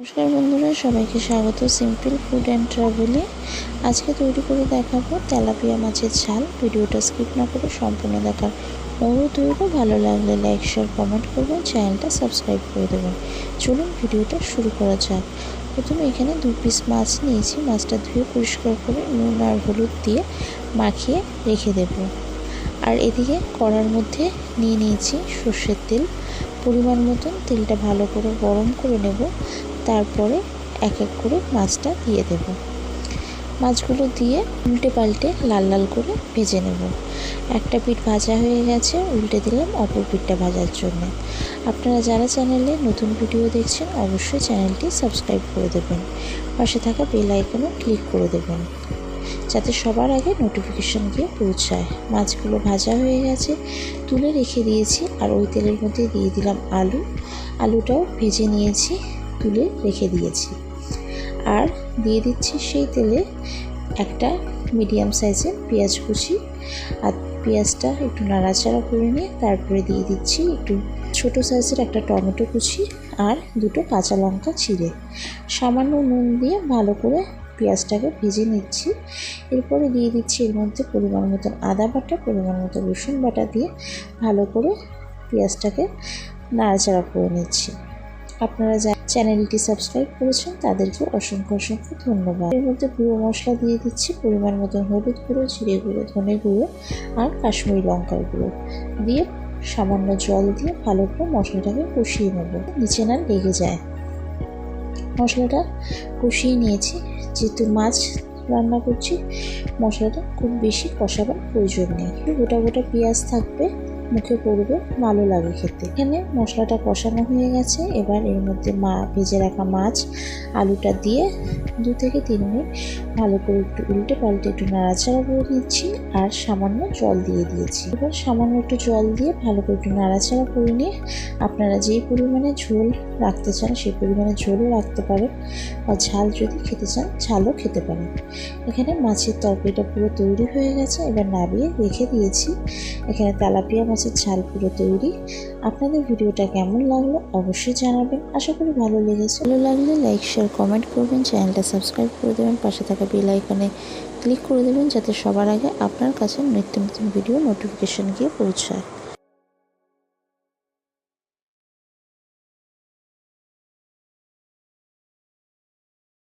নমস্কার বন্ধুরা, সবাইকে স্বাগত সিম্পল ফুড অ্যান্ড ট্রাভেলে। আজকে তৈরি করে দেখাবো তেলাপিয়া মাছের ঝাল। ভিডিওটা স্কিপ না করে সম্পূর্ণ দেখার অনুরোধ রইল। ভালো লাগলে লাইক শেয়ার কমেন্ট করবেন, চ্যানেলটা সাবস্ক্রাইব করে দেবেন। চলুন ভিডিওটা শুরু করা যাক। প্রথমে এখানে 2 পিস মাছ নিয়েছি। মাছটা ধুয়ে পরিষ্কার করে নুন আর হলুদ দিয়ে মাখিয়ে রেখে দেব। আর এদিকে কড়ার মধ্যে নিয়ে নিয়েছি সর্ষের তেল। পরিমাণ মতন তেলটা ভালো করে গরম করে নেব। তারপরে এক এক করে মাছটা দিয়ে দেব। মাছগুলো দিয়ে উল্টে পাল্টে লাল লাল করে ভেজে নেব। একটা পিঠ ভাজা হয়ে গেছে, উল্টে দিলাম অপর পিঠটা ভাজার জন্য। আপনারা যারা চ্যানেলে নতুন ভিডিও দেখছেন অবশ্যই চ্যানেলটি সাবস্ক্রাইব করে দেবেন। পাশে থাকা বেল আইকনে ক্লিক করে দেবেন যাতে সবার আগে নোটিফিকেশন গিয়ে পৌঁছায়। মাছগুলো ভাজা হয়ে গেছে, তুলে রেখে দিয়েছি। আর ওই তেলের মধ্যে দিয়ে দিলাম আলুটাও ভেজে নিয়েছি, তুলে রেখে দিয়েছি। আর দিয়ে দিচ্ছি সেই তেলে একটা মিডিয়াম সাইজের পেঁয়াজ কুচি। আর পেঁয়াজটা একটু নাড়াচাড়া করে নিয়ে তারপরে দিয়ে দিচ্ছি একটু ছোট সাইজের একটা টমেটো কুচি আর 2টো কাঁচা লঙ্কা চিড়ে। সামান্য নুন দিয়ে ভালো করে পেঁয়াজটাকে ভেজে নিচ্ছি। এরপরে দিয়ে দিচ্ছি এর মধ্যে পরিমাণ মতন আদা বাটা, পরিমাণ মতো রসুন বাটা দিয়ে ভালো করে পেঁয়াজটাকে নাড়াচাড়া করে নিচ্ছি। আপনারা যা চ্যানেলটি সাবস্ক্রাইব করেছেন তাদেরকে অসংখ্য অসংখ্য ধন্যবাদ। এর মধ্যে গুঁড়ো মশলা দিয়ে দিচ্ছি পরিমাণ মতন হলুদ গুঁড়ো, জিরে গুঁড়ো, ধনে গুঁড়ো আর কাশ্মীরি লঙ্কার গুঁড়ো দিয়ে সামান্য জল দিয়ে ভালো করে মশলাটাকে কষিয়ে নেব, নিচে না লেগে যায়। মশলাটা কষিয়ে নিয়েছি। যেহেতু মাছ রান্না করছি মশলাটা খুব বেশি কষাবার প্রয়োজন নেই। গোটা গোটা পেঁয়াজ থাকবে, মুখে পড়বে, ভালো লাগে খেতে। এখানে মশলাটা কষানো হয়ে গেছে। এবার এর মধ্যে ভেজে রাখা মাছ আলুটা দিয়ে 2 থেকে 3 মিনিট ভালো করে একটু উল্টে পাল্টে একটু নাড়াচাড়া করে নিচ্ছি। আর সামান্য জল দিয়ে দিয়েছি। এবার সামান্য একটু জল দিয়ে ভালো করে একটু নাড়াচাড়া করে নিয়ে আপনারা যেই পরিমাণে ঝোল রাখতে চান সেই পরিমাণে ঝোলও রাখতে পারেন, বা ঝাল যদি খেতে চান ঝালও খেতে পারেন। এখানে মাছের তরকারিটা পুরো তৈরি হয়ে গেছে। এবার নামিয়ে রেখে দিয়েছি। এখানে তেলাপিয়া মাছের ঝাল পুরো তৈরি। আপনাদের ভিডিওটা কেমন লাগলো অবশ্যই জানাবেন। আশা করি ভালো লেগেছে। ভালো লাগলে লাইক শেয়ার কমেন্ট করবেন, চ্যানেলটা সাবস্ক্রাইব করে দেবেন, পাশে থাকা বেল আইকনে ক্লিক করে দেবেন যাতে সবার আগে আপনার কাছে নিত্য নতুন ভিডিও নোটিফিকেশন গিয়ে পৌঁছায়।